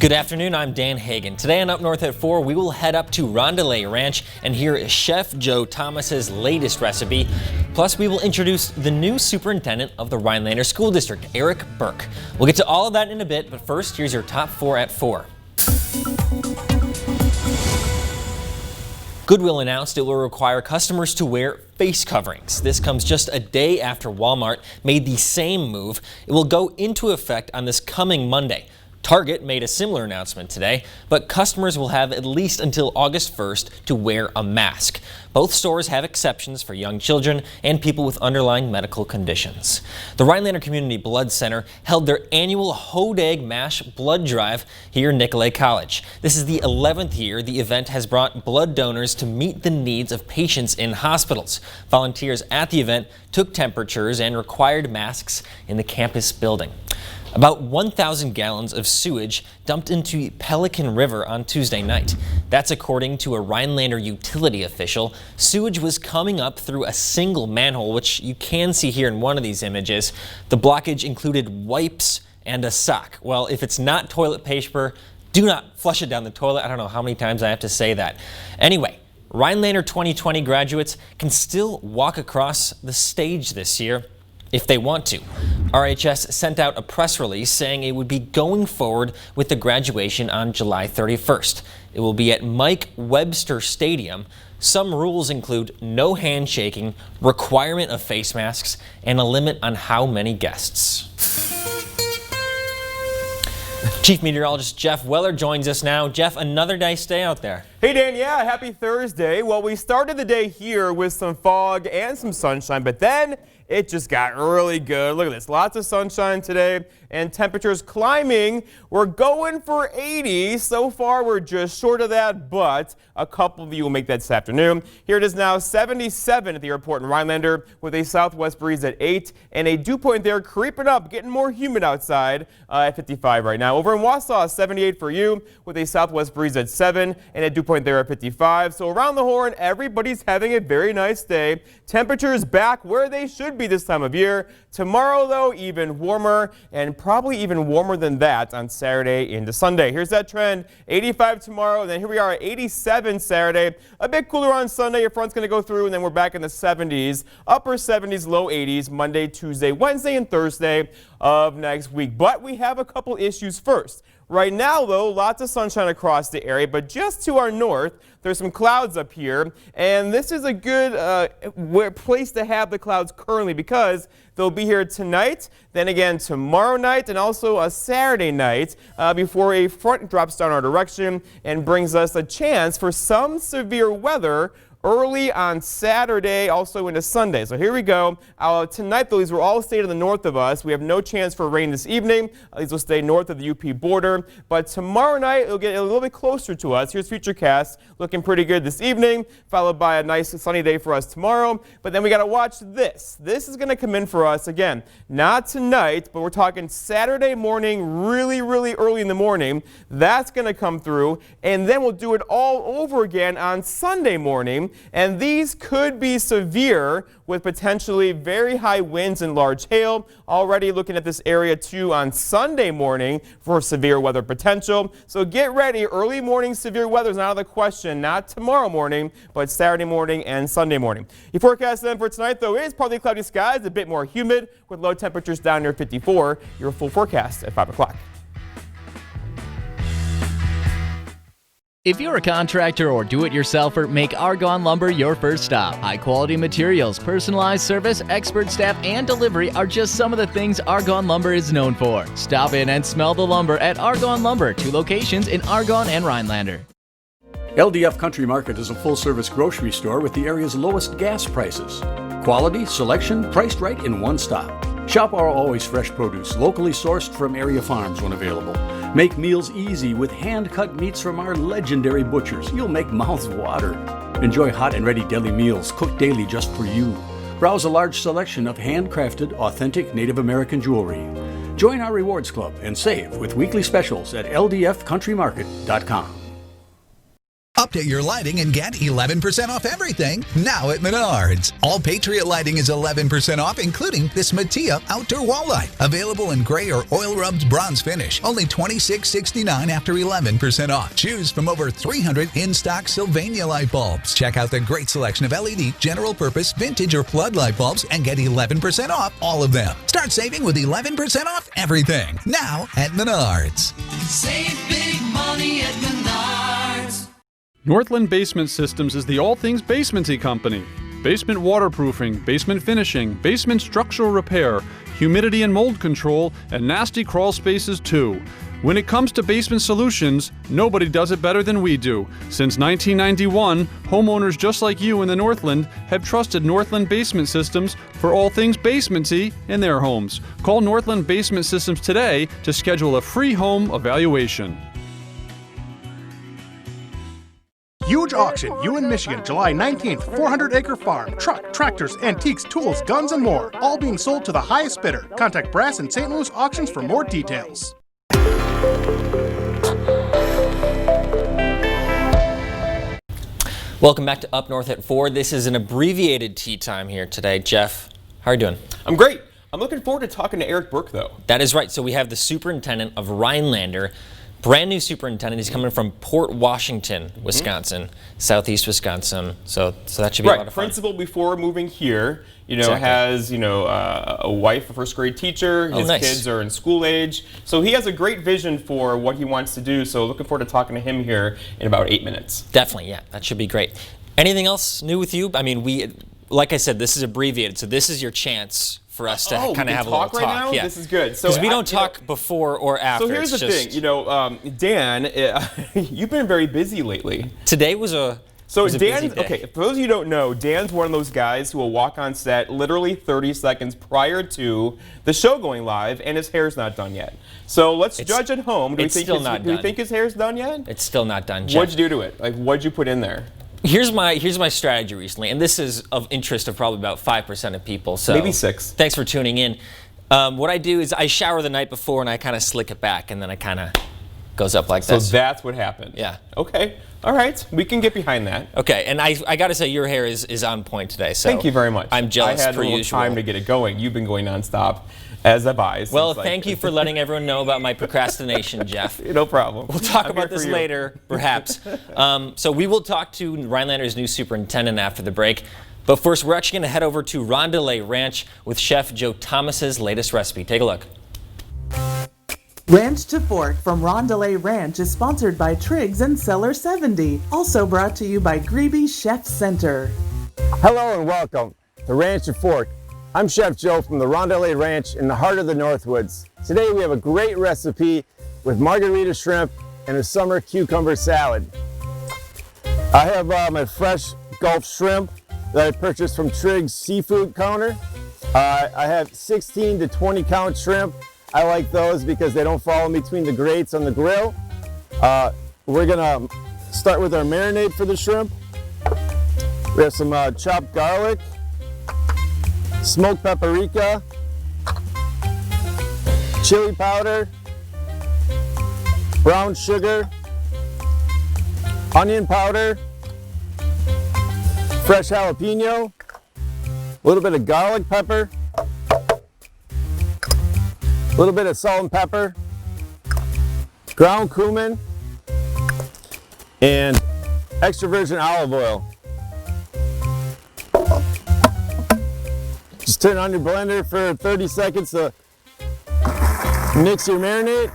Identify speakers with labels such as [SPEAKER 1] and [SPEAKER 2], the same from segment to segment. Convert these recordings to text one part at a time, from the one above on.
[SPEAKER 1] Good afternoon, I'm Dan Hagan. Today on Up North at 4, we will head up to Rondelay Ranch and hear Chef Joe Thomas's latest recipe. Plus, we will introduce the new superintendent of the Rhinelander School District, Eric Burke. We'll get to all of that in a bit, but first, here's your top 4 at 4. Goodwill announced it will require customers to wear face coverings. This comes just a day after Walmart made the same move. It will go into effect on this coming Monday. Target made a similar announcement today, but customers will have at least until August 1st to wear a mask. Both stores have exceptions for young children and people with underlying medical conditions. The Rhinelander Community Blood Center held their annual Hodag Mash blood drive here in Nicolet College. This is the 11th year the event has brought blood donors to meet the needs of patients in hospitals. Volunteers at the event took temperatures and required masks in the campus building. About 1,000 gallons of sewage dumped into Pelican River on Tuesday night. That's according to a Rhinelander utility official. Sewage was coming up through a single manhole, which you can see here in one of these images. The blockage included wipes and a sock. Well, if it's not toilet paper, do not flush it down the toilet. I don't know how many times I have to say that. Anyway, Rhinelander 2020 graduates can still walk across the stage this year if they want to. RHS sent out a press release saying it would be going forward with the graduation on July 31st. It will be at Mike Webster Stadium. Some rules include no handshaking, requirement of face masks, and a limit on how many guests. Chief Meteorologist Jeff Weller joins us now. Jeff, another nice day out there.
[SPEAKER 2] Hey Dan, yeah, happy Thursday. Well, we started the day here with some fog and some sunshine, but then it just got really good. Look at this, lots of sunshine today and temperatures climbing. We're going for 80. So far, we're just short of that, but a couple of you will make that this afternoon. Here it is now 77 at the airport in Rhinelander with a southwest breeze at 8 and a dew point there creeping up, getting more humid outside at 55 right now. Over in Wausau, 78 for you with a southwest breeze at 7 and a dew point there at 55. So around the horn, everybody's having a very nice day. Temperatures back where they should be this time of year. Tomorrow, though, even warmer and probably even warmer than that on Saturday into Sunday. Here's that trend, 85 tomorrow, and then here we are at 87 Saturday. A bit cooler on Sunday. Your front's going to go through, and then we're back in the 70s, upper 70s, low 80s, Monday, Tuesday, Wednesday, and Thursday of next week. But we have a couple issues first. Right now, though, lots of sunshine across the area, but just to our north, there's some clouds up here, and this is a good place to have the clouds currently because they'll be here tonight, then again tomorrow night, and also a Saturday night before a front drops down our direction and brings us a chance for some severe weather early on Saturday, also into Sunday. So here we go. Tonight, though, these will all stay to the north of us. We have no chance for rain this evening. These will stay north of the UP border. But tomorrow night, it'll get a little bit closer to us. Here's Futurecast, looking pretty good this evening, followed by a nice sunny day for us tomorrow. But then we got to watch this. This is going to come in for us again. Not tonight, but we're talking Saturday morning, really, really early in the morning. That's going to come through. And then we'll do it all over again on Sunday morning. And these could be severe with potentially very high winds and large hail. Already looking at this area too on Sunday morning for severe weather potential. So get ready. Early morning severe weather is not out of the question. Not tomorrow morning, but Saturday morning and Sunday morning. Your forecast then for tonight, though, is partly cloudy skies, a bit more humid with low temperatures down near 54. Your full forecast at 5 o'clock.
[SPEAKER 3] If you're a contractor or do-it-yourselfer, make Argonne Lumber your first stop. High-quality materials, personalized service, expert staff, and delivery are just some of the things Argonne Lumber is known for. Stop in and smell the lumber at Argonne Lumber, 2 locations in Argonne and Rhinelander.
[SPEAKER 4] LDF Country Market is a full-service grocery store with the area's lowest gas prices. Quality, selection, priced right in one stop. Shop our always fresh produce, locally sourced from area farms when available. Make meals easy with hand-cut meats from our legendary butchers. You'll make mouths water. Enjoy hot and ready deli meals cooked daily just for you. Browse a large selection of handcrafted, authentic Native American jewelry. Join our rewards club and save with weekly specials at ldfcountrymarket.com.
[SPEAKER 5] Up Update your lighting and get 11% off everything now at Menards. All Patriot lighting is 11% off, including this Mattia outdoor wall light. Available in gray or oil rubbed bronze finish. Only $26.69 after 11% off. Choose from over 300 in-stock Sylvania light bulbs. Check out the great selection of LED, general purpose, vintage, or floodlight bulbs and get 11% off all of them. Start saving with 11% off everything now at Menards.
[SPEAKER 6] Save big money at Menards.
[SPEAKER 7] Northland Basement Systems is the all things basementy company. Basement waterproofing, basement finishing, basement structural repair, humidity and mold control, and nasty crawl spaces too. When it comes to basement solutions, nobody does it better than we do. Since 1991, homeowners just like you in the Northland have trusted Northland Basement Systems for all things basementy in their homes. Call Northland Basement Systems today to schedule a free home evaluation.
[SPEAKER 8] Huge auction, Ewan, Michigan, July 19th, 400-acre farm, truck, tractors, antiques, tools, guns, and more. All being sold to the highest bidder. Contact Brass and St. Louis Auctions for more details.
[SPEAKER 1] Welcome back to Up North at 4. This is an abbreviated tea time here today. Jeff, how are you doing?
[SPEAKER 2] I'm great. I'm looking forward to talking to Eric Burke, though.
[SPEAKER 1] That is right. So we have the superintendent of Rhinelander, brand new superintendent. He's coming from Port Washington, Wisconsin, southeast Wisconsin. So that should be a lot of fun.
[SPEAKER 2] Principal before moving here,
[SPEAKER 1] Exactly.
[SPEAKER 2] has, a wife, a first grade teacher. His
[SPEAKER 1] nice.
[SPEAKER 2] kids are in school age. So he has a great vision for what he wants to do. So looking forward to talking to him here in about 8 minutes.
[SPEAKER 1] Definitely, yeah. That should be great. Anything else new with you? I mean, like I said, this is abbreviated, so this is your chance for us to kind of have a little talk.
[SPEAKER 2] Right now?
[SPEAKER 1] Yeah.
[SPEAKER 2] This is good.
[SPEAKER 1] Because we don't talk before or after.
[SPEAKER 2] So here's the thing, Dan, you've been very busy lately.
[SPEAKER 1] Today was a busy day.
[SPEAKER 2] Okay, for those of you who don't know, Dan's one of those guys who will walk on set literally 30 seconds prior to the show going live, and his hair's not done yet. So let's judge at home. Do we think his hair's done yet?
[SPEAKER 1] It's still not done, Jeff.
[SPEAKER 2] What'd you do to it? Like, what'd you put in there?
[SPEAKER 1] Here's my strategy recently, and this is of interest of probably about 5% of people. So
[SPEAKER 2] maybe 6.
[SPEAKER 1] Thanks for tuning in. What I do is I shower the night before and I kind of slick it back, and then I kind of goes up like this.
[SPEAKER 2] So that's what happened.
[SPEAKER 1] Yeah.
[SPEAKER 2] Okay. All right. We can get behind that.
[SPEAKER 1] Okay, and I got to say your hair is on point today. So
[SPEAKER 2] thank you very much.
[SPEAKER 1] I'm jealous
[SPEAKER 2] I had
[SPEAKER 1] per
[SPEAKER 2] a little
[SPEAKER 1] usual.
[SPEAKER 2] time to get it going. You've been going nonstop, as have I.
[SPEAKER 1] Well, thank you for letting everyone know about my procrastination, Jeff.
[SPEAKER 2] No problem.
[SPEAKER 1] We'll talk about this later, perhaps. So we will talk to Rhinelander's new superintendent after the break. But first, we're actually going to head over to Rondelay Ranch with Chef Joe Thomas's latest recipe. Take a look.
[SPEAKER 9] Ranch to Fork from Rondelay Ranch is sponsored by Triggs and Cellar 70. Also brought to you by Greeby Chef Center.
[SPEAKER 10] Hello and welcome to Ranch to Fork. I'm Chef Joe from the Rondelay Ranch in the heart of the Northwoods. Today we have a great recipe with margarita shrimp and a summer cucumber salad. I have my fresh Gulf shrimp that I purchased from Triggs Seafood Counter. I have 16 to 20 count shrimp. I like those because they don't fall in between the grates on the grill. We're gonna start with our marinade for the shrimp. We have some chopped garlic, smoked paprika, chili powder, brown sugar, onion powder, fresh jalapeno, a little bit of garlic pepper, a little bit of salt and pepper, ground cumin, and extra virgin olive oil. Just turn on your blender for 30 seconds to mix your marinade.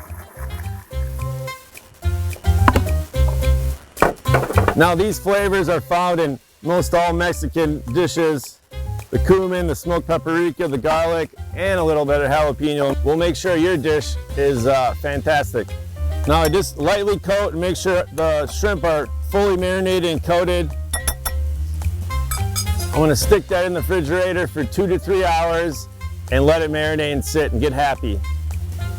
[SPEAKER 10] Now these flavors are found in most all Mexican dishes. The cumin, the smoked paprika, the garlic, and a little bit of jalapeno will make sure your dish is fantastic. Now I just lightly coat and make sure the shrimp are fully marinated and coated. I'm gonna stick that in the refrigerator for 2 to 3 hours and let it marinate and sit and get happy.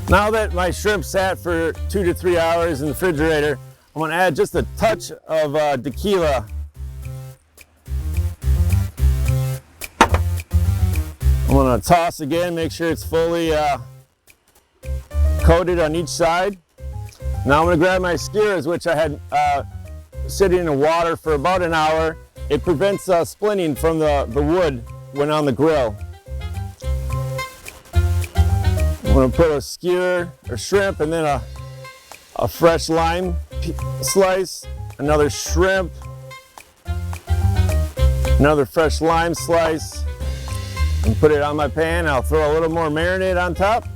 [SPEAKER 10] Now that my shrimp sat for 2 to 3 hours in the refrigerator, I'm gonna add just a touch of tequila. I'm gonna toss again, make sure it's fully coated on each side. Now I'm gonna grab my skewers, which I had sitting in water for about an hour. It prevents splinting from the wood when on the grill. I'm going to put a skewer or shrimp and then a fresh lime slice, another shrimp, another fresh lime slice, and put it on my pan. I'll throw a little more marinade on top.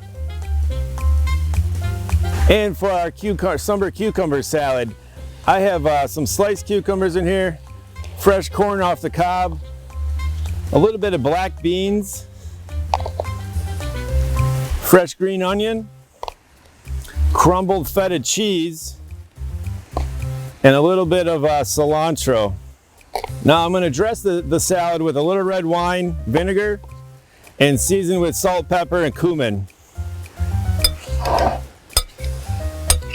[SPEAKER 10] And for our summer cucumber salad, I have some sliced cucumbers in here, fresh corn off the cob, a little bit of black beans, fresh green onion, crumbled feta cheese, and a little bit of cilantro. Now I'm going to dress the salad with a little red wine vinegar and season with salt, pepper, and cumin.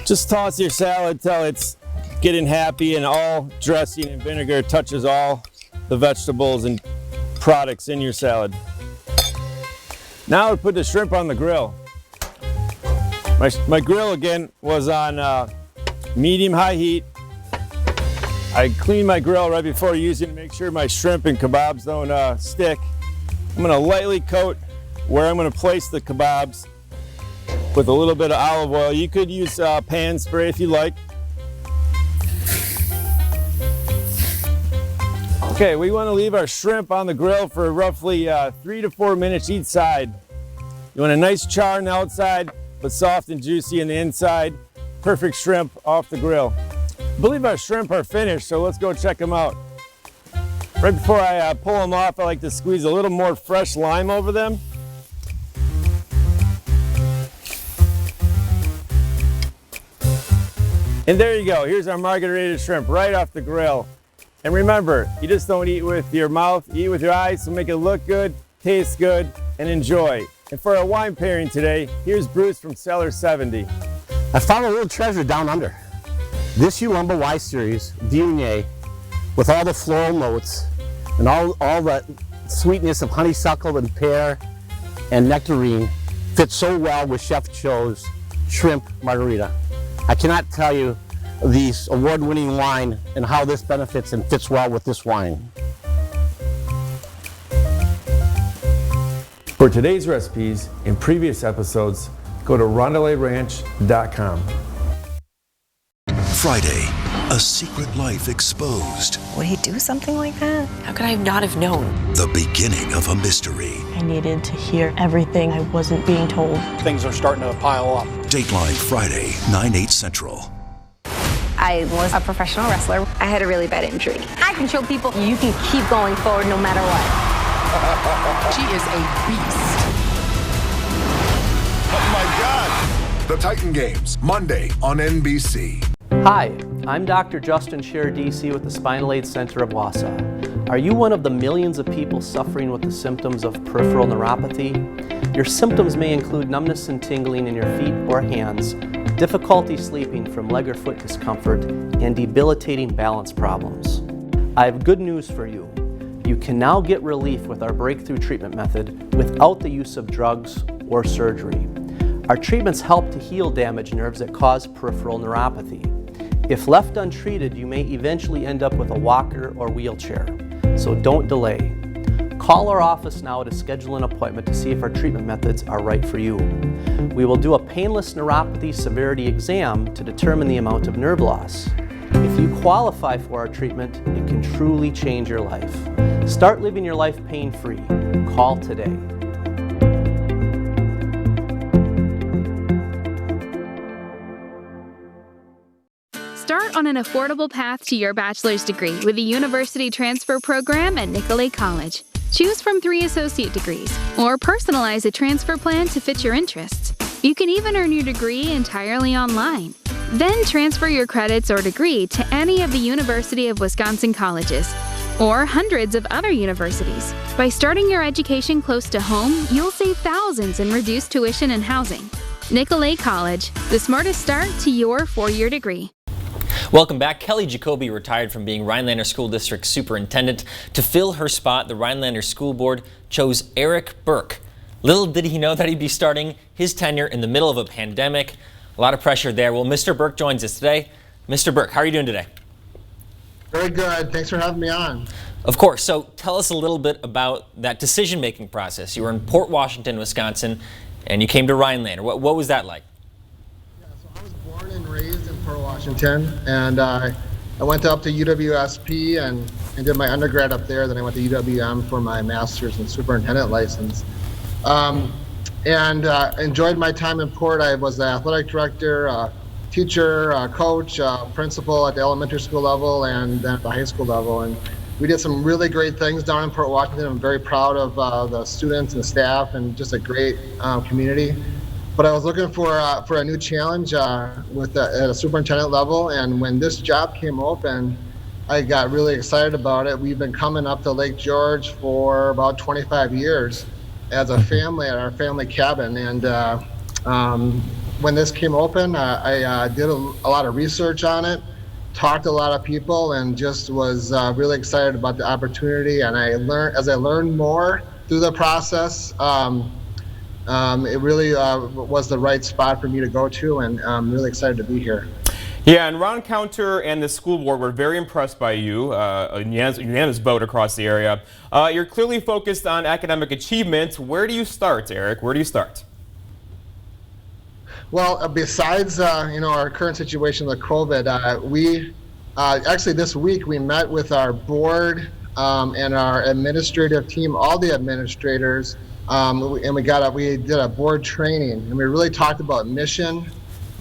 [SPEAKER 10] Just toss your salad till it's getting happy and all dressing and vinegar touches all the vegetables and products in your salad. Now I put the shrimp on the grill. My grill again was on medium-high heat. I clean my grill right before using it to make sure my shrimp and kebabs don't stick. I'm going to lightly coat where I'm going to place the kebabs with a little bit of olive oil. You could use pan spray if you like. Okay, we want to leave our shrimp on the grill for roughly 3 to 4 minutes each side. You want a nice char on the outside, but soft and juicy on the inside. Perfect shrimp off the grill. I believe our shrimp are finished, so let's go check them out. Right before I pull them off, I like to squeeze a little more fresh lime over them. And there you go, here's our margarita shrimp right off the grill. And remember, you just don't eat with your mouth, you eat with your eyes, so make it look good, taste good, and enjoy. And for our wine pairing today, here's Bruce from Cellar 70.
[SPEAKER 11] I found a little treasure down under. This Yulumba Y Series Viognier, with all the floral notes and all the sweetness of honeysuckle and pear and nectarine, fits so well with Chef Joe's shrimp margarita. I cannot tell you the award-winning wine and how this benefits and fits well with this wine.
[SPEAKER 10] For today's recipes and previous episodes, go to RondeletRanch.com.
[SPEAKER 12] Friday, a secret life exposed.
[SPEAKER 13] Would he do something like that? How could I not have known?
[SPEAKER 12] The beginning of a mystery.
[SPEAKER 14] I needed to hear everything I wasn't being told.
[SPEAKER 15] Things are starting to pile up.
[SPEAKER 12] Dateline Friday, 9/8 Central.
[SPEAKER 16] I was a professional wrestler. I had a really bad injury. I can show people you can keep going forward no matter what.
[SPEAKER 17] She is a beast.
[SPEAKER 18] Oh my God! The Titan Games, Monday on NBC.
[SPEAKER 19] Hi, I'm Dr. Justin Scherer, DC with the Spinal Aid Center of Wausau. Are you one of the millions of people suffering with the symptoms of peripheral neuropathy? Your symptoms may include numbness and tingling in your feet or hands, difficulty sleeping from leg or foot discomfort, and debilitating balance problems. I have good news for you. You can now get relief with our breakthrough treatment method without the use of drugs or surgery. Our treatments help to heal damaged nerves that cause peripheral neuropathy. If left untreated, you may eventually end up with a walker or wheelchair, so don't delay. Call our office now to schedule an appointment to see if our treatment methods are right for you. We will do a painless neuropathy severity exam to determine the amount of nerve loss. If you qualify for our treatment, it can truly change your life. Start living your life pain-free. Call today.
[SPEAKER 20] Start on an affordable path to your bachelor's degree with the University Transfer Program at Nicolet College. Choose from 3 associate degrees, or personalize a transfer plan to fit your interests. You can even earn your degree entirely online. Then transfer your credits or degree to any of the University of Wisconsin colleges, or hundreds of other universities. By starting your education close to home, you'll save thousands in reduced tuition and housing. Nicolet College, the smartest start to your 4-year degree.
[SPEAKER 1] Welcome back. Kelly Jacoby retired from being Rhinelander School District Superintendent. To fill her spot, the Rhinelander School Board chose Eric Burke. Little did he know that he'd be starting his tenure in the middle of a pandemic. A lot of pressure there. Well, Mr. Burke joins us today. Mr. Burke, how are you doing today?
[SPEAKER 17] Very good. Thanks for having me on.
[SPEAKER 1] Of course. So tell us a little bit about that decision-making process. You were in Port Washington, Wisconsin, and you came to Rhinelander. What was that like?
[SPEAKER 17] Yeah, so I was born and raised in Port Washington, and I went up to UWSP and did my undergrad up there. Then I went to UWM for my master's and superintendent license. Enjoyed my time in Port. I was the athletic director, teacher, coach, principal at the elementary school level and then at the high school level. And we did some really great things down in Port Washington. I'm very proud of the students and the staff and just a great community. But I was looking for a new challenge at a superintendent level. And when this job came open, I got really excited about it. We've been coming up to Lake George for about 25 years as a family at our family cabin. And when this came open, I did a lot of research on it, talked to a lot of people, and just was really excited about the opportunity. And as I learned more through the process, it really was the right spot for me to go to, and I'm really excited to be here.
[SPEAKER 2] Yeah, and Ron Counter and the school board were very impressed by you, a unanimous vote across the area. You're clearly focused on academic achievement. Where do you start, Eric? Where do you start?
[SPEAKER 17] Well, besides our current situation with COVID, we actually this week we met with our board and our administrative team, all the administrators, and we did a board training, and we really talked about mission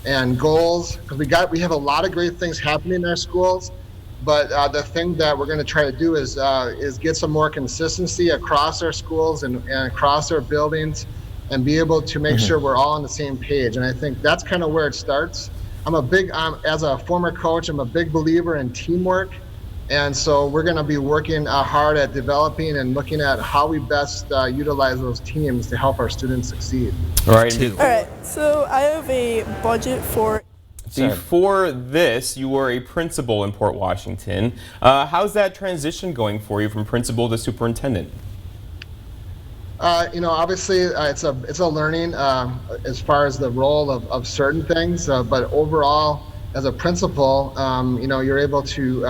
[SPEAKER 17] and goals, because we have a lot of great things happening in our schools, but the thing that we're going to try to do is get some more consistency across our schools and across our buildings, and be able to make sure we're all on the same page. And I think that's kind of where it starts. As a former coach, I'm a big believer in teamwork. And so we're going to be working hard at developing and looking at how we best utilize those teams to help our students succeed.
[SPEAKER 2] All right.
[SPEAKER 21] So I have a budget for...
[SPEAKER 2] Before this, you were a principal in Port Washington. How's that transition going for you from principal to superintendent?
[SPEAKER 17] Obviously it's a learning as far as the role of certain things, but overall, as a principal, you're able to,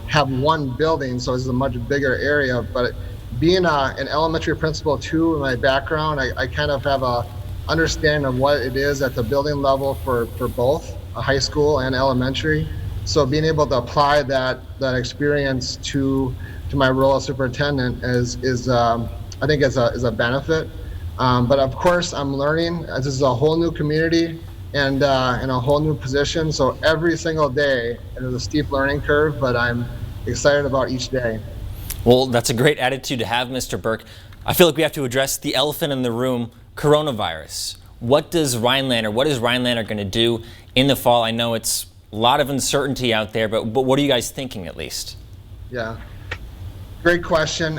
[SPEAKER 17] have one building, so it's a much bigger area. But being an elementary principal too, in my background, I kind of have a understanding of what it is at the building level for both high school and elementary. So being able to apply that experience to my role as superintendent is I think is a benefit. But of course, I'm learning. This is a whole new community and in a whole new position. So every single day, it is a steep learning curve, but I'm excited about each day.
[SPEAKER 1] Well, that's a great attitude to have, Mr. Burke. I feel like we have to address the elephant in the room, coronavirus. What is Rhinelander going to do in the fall? I know it's a lot of uncertainty out there, but what are you guys thinking at least?
[SPEAKER 17] Yeah, great question.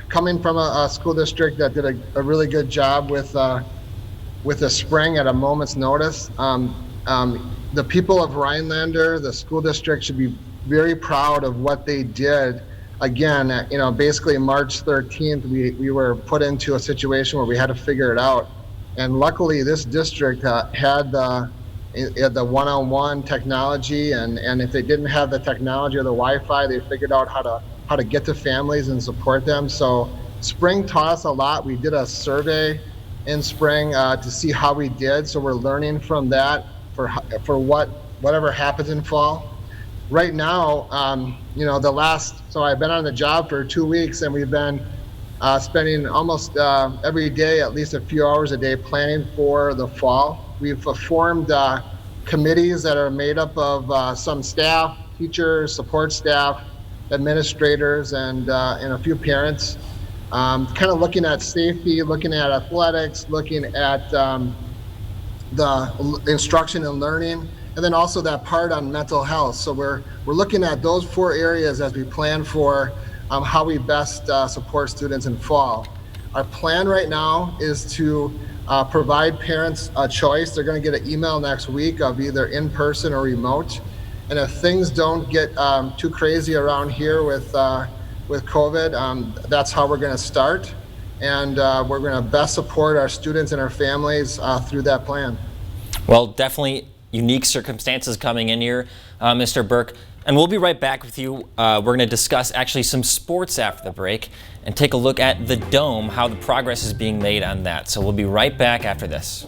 [SPEAKER 17] Coming from a school district that did a really good job with the spring at a moment's notice, the people of Rhinelander, the school district, should be very proud of what they did. Again, basically March 13th, we were put into a situation where we had to figure it out. And luckily, this district had the one-on-one technology, and if they didn't have the technology or the Wi-Fi, they figured out how to get to families and support them. So spring taught us a lot. We did a survey in spring to see how we did. So we're learning from that for whatever happens in fall. Right now, so I've been on the job for 2 weeks, and we've been spending almost every day, at least a few hours a day, planning for the fall. We've formed committees that are made up of some staff, teachers, support staff, administrators, and a few parents, kind of looking at safety, looking at athletics, looking at the instruction and learning, and then also that part on mental health. So we're looking at those 4 areas as we plan for how we best support students in fall. Our plan right now is to provide parents a choice. They're going to get an email next week of either in person or remote. And if things don't get too crazy around here with COVID, that's how we're going to start. And we're going to best support our students and our families through that plan.
[SPEAKER 1] Well, definitely unique circumstances coming in here, Mr. Burke. And we'll be right back with you. We're going to discuss actually some sports after the break and take a look at the Dome, how the progress is being made on that. So we'll be right back after this.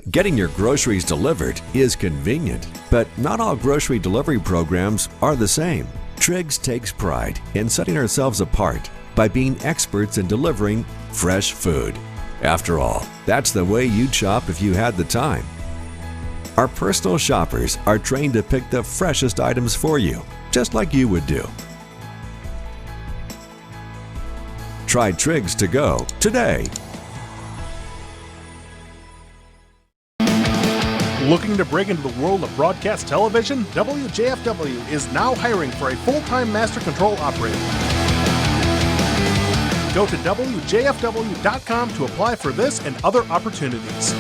[SPEAKER 3] Getting your groceries delivered is convenient, but not all grocery delivery programs are the same. Triggs takes pride in setting ourselves apart by being experts in delivering fresh food. After all, that's the way you'd shop if you had the time. Our personal shoppers are trained to pick the freshest items for you, just like you would do. Try Triggs to go today.
[SPEAKER 8] Looking to break into the world of broadcast television? WJFW is now hiring for a full-time master control operator. Go to WJFW.com to apply for this and other opportunities.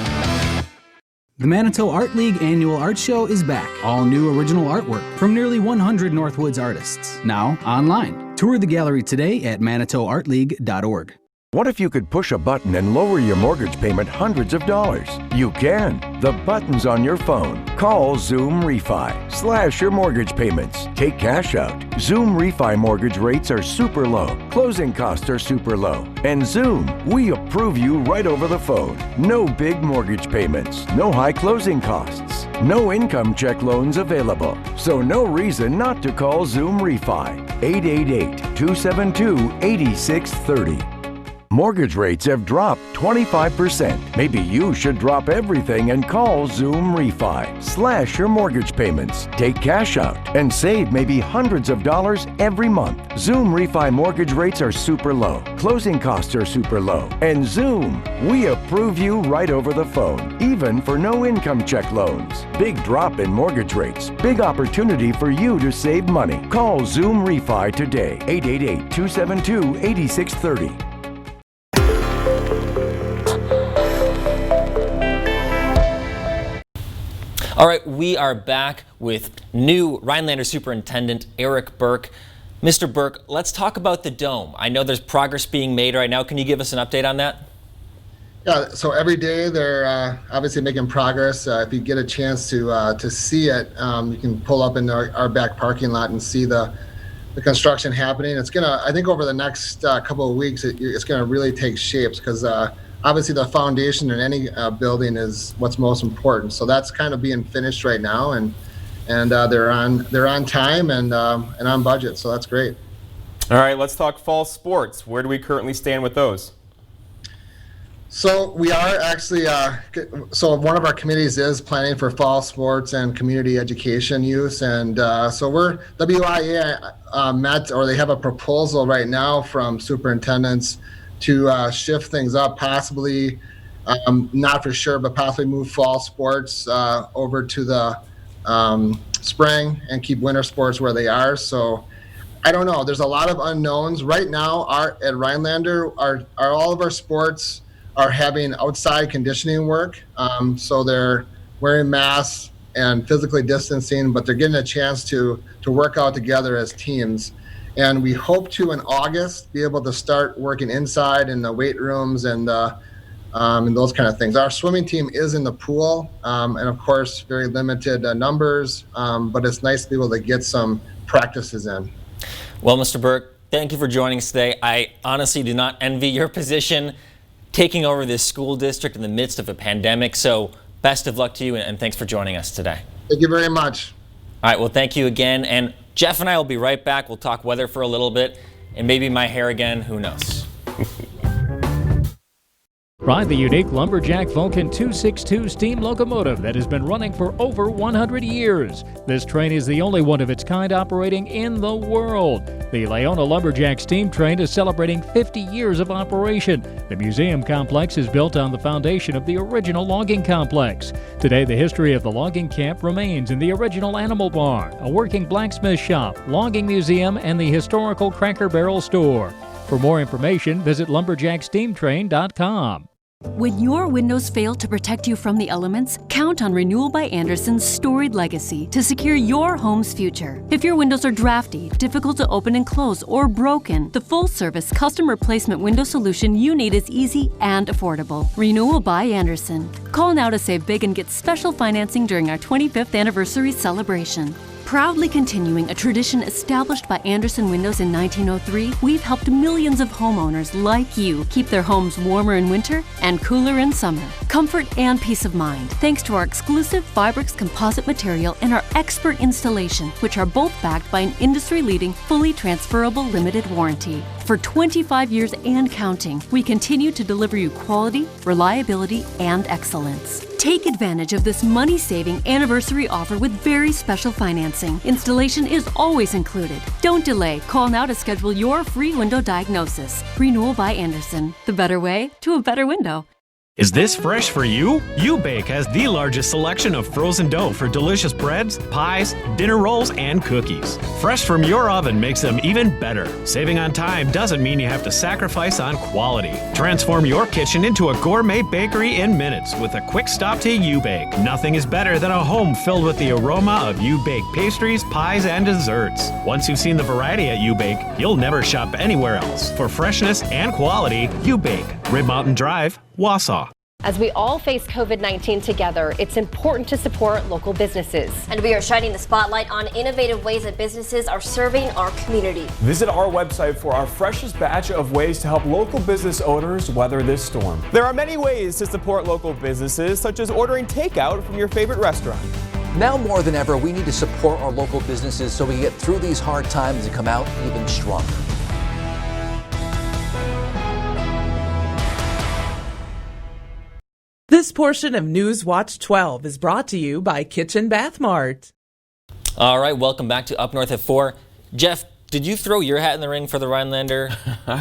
[SPEAKER 22] The Manitou Art League Annual Art Show is back. All new original artwork from nearly 100 Northwoods artists. Now online. Tour the gallery today at ManitouArtLeague.org.
[SPEAKER 23] What if you could push a button and lower your mortgage payment hundreds of dollars? You can. The button's on your phone. Call Zoom Refi. Slash your mortgage payments. Take cash out. Zoom Refi mortgage rates are super low. Closing costs are super low. And Zoom, we approve you right over the phone. No big mortgage payments. No high closing costs. No income check loans available. So no reason not to call Zoom Refi. 888-272-8630. Mortgage rates have dropped 25%. Maybe you should drop everything and call Zoom Refi. Slash your mortgage payments, take cash out, and save maybe hundreds of dollars every month. Zoom Refi mortgage rates are super low. Closing costs are super low. And Zoom, we approve you right over the phone, even for no income check loans. Big drop in mortgage rates. Big opportunity for you to save money. Call Zoom Refi today. 888-272-8630.
[SPEAKER 1] All right, we are back with new Rhinelander Superintendent Eric Burke. Mr. Burke, let's talk about the Dome. I know there's progress being made right now. Can you give us an update on that?
[SPEAKER 17] Yeah, so every day they're obviously making progress. If you get a chance to see it, you can pull up in our back parking lot and see the construction happening. It's gonna, I think over the next couple of weeks, it's gonna really take shapes because obviously the foundation in any building is what's most important. So that's kind of being finished right now, and they're on time and on budget. So that's great.
[SPEAKER 2] All right, let's talk fall sports. Where do we currently stand with those?
[SPEAKER 17] So we are actually, so one of our committees is planning for fall sports and community education use. And so WIA met, or they have a proposal right now from superintendents to shift things up, possibly, not for sure, but possibly move fall sports over to the spring and keep winter sports where they are. So I don't know. There's a lot of unknowns. Right now, at Rhinelander, all of our sports are having outside conditioning work. So they're wearing masks and physically distancing, but they're getting a chance to work out together as teams. And we hope to, in August, be able to start working inside in the weight rooms and those kind of things. Our swimming team is in the pool, and of course, very limited numbers, but it's nice to be able to get some practices in.
[SPEAKER 1] Well, Mr. Burke, thank you for joining us today. I honestly do not envy your position taking over this school district in the midst of a pandemic. So best of luck to you, and thanks for joining us today.
[SPEAKER 17] Thank you very much.
[SPEAKER 1] All right, well, thank you again. And Jeff and I will be right back. We'll talk weather for a little bit and maybe my hair again. Who knows?
[SPEAKER 24] Ride the unique Lumberjack Vulcan 262 steam locomotive that has been running for over 100 years. This train is the only one of its kind operating in the world. The Leona Lumberjack steam train is celebrating 50 years of operation. The museum complex is built on the foundation of the original logging complex. Today, the history of the logging camp remains in the original animal barn, a working blacksmith shop, logging museum, and the historical Cracker Barrel store. For more information, visit lumberjacksteamtrain.com.
[SPEAKER 25] When your windows fail to protect you from the elements, count on Renewal by Andersen's storied legacy to secure your home's future. If your windows are drafty, difficult to open and close, or broken, the full-service custom replacement window solution you need is easy and affordable. Renewal by Andersen. Call now to save big and get special financing during our 25th anniversary celebration. Proudly continuing a tradition established by Andersen Windows in 1903, we've helped millions of homeowners like you keep their homes warmer in winter and cooler in summer. Comfort and peace of mind, thanks to our exclusive Fibrix composite material and our expert installation, which are both backed by an industry-leading, fully transferable limited warranty. For 25 years and counting, we continue to deliver you quality, reliability, and excellence. Take advantage of this money-saving anniversary offer with very special financing. Installation is always included. Don't delay. Call now to schedule your free window diagnosis. Renewal by Andersen. The better way to a better window.
[SPEAKER 4] Is this fresh for you? YouBake has the largest selection of frozen dough for delicious breads, pies, dinner rolls, and cookies. Fresh from your oven makes them even better. Saving on time doesn't mean you have to sacrifice on quality. Transform your kitchen into a gourmet bakery in minutes with a quick stop to YouBake. Nothing is better than a home filled with the aroma of YouBake pastries, pies, and desserts. Once you've seen the variety at YouBake, you'll never shop anywhere else. For freshness and quality, YouBake. Rib Mountain Drive, Wausau.
[SPEAKER 5] As we all face COVID-19 together, it's important to support local businesses.
[SPEAKER 6] And we are shining the spotlight on innovative ways that businesses are serving our community.
[SPEAKER 7] Visit our website for our freshest batch of ways to help local business owners weather this storm.
[SPEAKER 2] There are many ways to support local businesses, such as ordering takeout from your favorite restaurant.
[SPEAKER 9] Now more than ever, we need to support our local businesses so we get through these hard times and come out even stronger.
[SPEAKER 26] This portion of News Watch 12 is brought to you by Kitchen Bath Mart.
[SPEAKER 1] All right, welcome back to Up North at 4. Jeff, did you throw your hat in the ring for the Rhinelander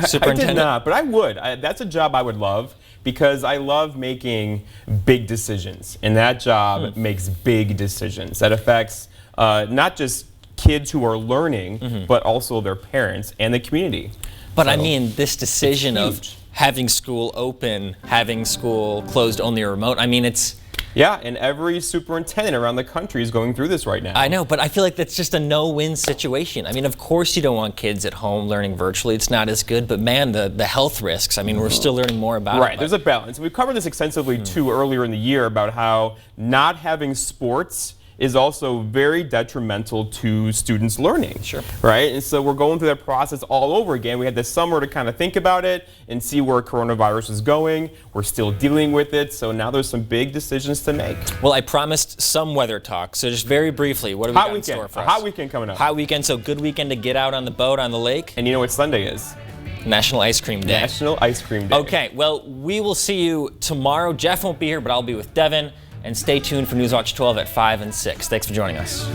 [SPEAKER 1] superintendent?
[SPEAKER 2] I did not, but I would. That's a job I would love because I love making big decisions. And that job makes big decisions that affects not just kids who are learning, but also their parents and the community.
[SPEAKER 1] But I mean, this decision of having school open, having school closed only remote, I mean, it's...
[SPEAKER 2] Yeah, and every superintendent around the country is going through this right now.
[SPEAKER 1] I know, but I feel like that's just a no-win situation. I mean, of course you don't want kids at home learning virtually. It's not as good, but man, the health risks, I mean, we're still learning more about it.
[SPEAKER 2] Right, there's a balance. We've covered this extensively, too, earlier in the year about how not having sports is also very detrimental to students' learning.
[SPEAKER 1] Sure.
[SPEAKER 2] Right? And so we're going through that process all over again. We had this summer to kind of think about it and see where coronavirus is going. We're still dealing with it, so now there's some big decisions to make.
[SPEAKER 1] Well, I promised some weather talk, so just very briefly, what have we got in store for us?
[SPEAKER 2] Hot weekend coming up.
[SPEAKER 1] Hot weekend, so good weekend to get out on the boat on the lake.
[SPEAKER 2] And you know what Sunday is?
[SPEAKER 1] National Ice Cream Day.
[SPEAKER 2] National Ice Cream Day.
[SPEAKER 1] Okay, well, we will see you tomorrow. Jeff won't be here, but I'll be with Devin. And stay tuned for Newswatch 12 at 5 and 6. Thanks for joining us.